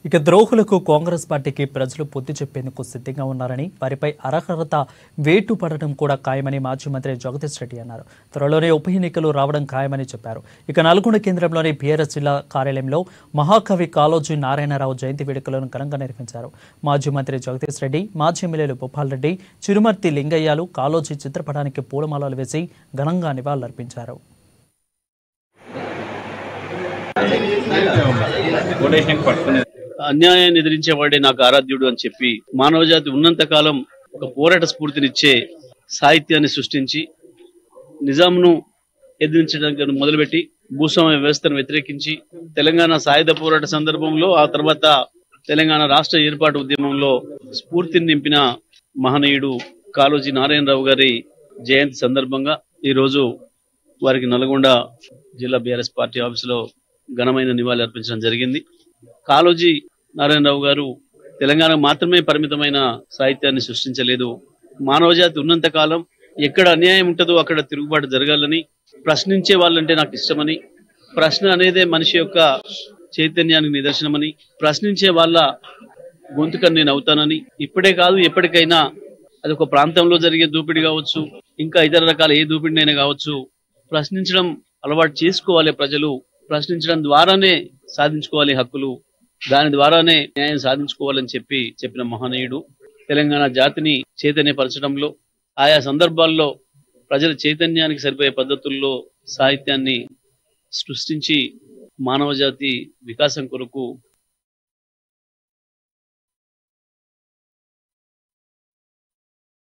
ఇక ద్రోహులకు కాంగ్రెస్ పార్టీకి ప్రజలు బుద్ధి చెప్పేందుకు సిద్ధంగా ఉన్నారని, వారిపై అర్హత వేటు పడడం కూడా ఖాయమని మాజీ మంత్రి జగదీష్ రెడ్డి అన్నారు. త్వరలోనే ఉప ఎన్నికలు రావడం ఖాయమని చెప్పారు. ఇక నల్గొండ కేంద్రంలోని బీఆర్ఎస్ జిల్లా కార్యాలయంలో మహాకవి కాళోజీ నారాయణరావు జయంతి వేడుకలను ఘనంగా నిర్వహించారు. మాజీ మంత్రి జగదీష్ రెడ్డి, మాజీ ఎమ్మెల్యేలు భూపాల్ రెడ్డి, చిరుమర్తి లింగయ్యలు కాళోజీ చిత్రపటానికి పూలమాలలు వేసి ఘనంగా నివాళులర్పించారు. అన్యాయాన్ని ఎదిరించేవాడే నాకు ఆరాధ్యుడు అని చెప్పి మానవజాతి ఉన్నంత కాలం ఒక పోరాట స్ఫూర్తినిచ్చే సాహిత్యాన్ని సృష్టించి నిజాంను ఎదిరించడానికి మొదలుపెట్టి భూస్వామ్య వ్యవస్థను వ్యతిరేకించి తెలంగాణ సాయుధ పోరాట సందర్భంలో ఆ తర్వాత తెలంగాణ రాష్ట్ర ఏర్పాటు ఉద్యమంలో స్ఫూర్తిని నింపిన మహనీయుడు కాళోజీ నారాయణరావు గారి జయంతి సందర్భంగా ఈరోజు వారికి నల్గొండ జిల్లా బీఆర్ఎస్ పార్టీ ఆఫీసులో ఘనమైన నివాళి అర్పించడం జరిగింది. కాళోజీ నారాయణరావు గారు తెలంగాణ మాత్రమే పరిమితమైన సాహిత్యాన్ని సృష్టించలేదు. మానవజాతి ఉన్నంత కాలం ఎక్కడ అన్యాయం ఉంటుందో అక్కడ తిరుగుబాటు జరగాలని, ప్రశ్నించే వాళ్ళంటే నాకు ఇష్టమని, ప్రశ్న అనేదే మనిషి యొక్క చైతన్యానికి నిదర్శనమని, ప్రశ్నించే వాళ్ళ గొంతుకని నేను అవుతానని, ఇప్పుడే కాదు ఎప్పటికైనా అది ఒక ప్రాంతంలో జరిగే దోపిడీ కావచ్చు, ఇంకా ఇతర రకాల ఏ దోపిడీనైనా కావచ్చు, ప్రశ్నించడం అలవాటు చేసుకోవాలి. ప్రజలు ప్రశ్నించడం ద్వారానే సాధించుకోవాలి హక్కులు, దాని ద్వారానే న్యాయం సాధించుకోవాలని చెప్పిన మహనీయుడు. తెలంగాణ జాతిని చైతన్యపరచడంలో, ఆయా సందర్భాల్లో ప్రజల చైతన్యానికి సరిపోయే పద్ధతుల్లో సాహిత్యాన్ని సృష్టించి మానవజాతి వికాసం కొరకు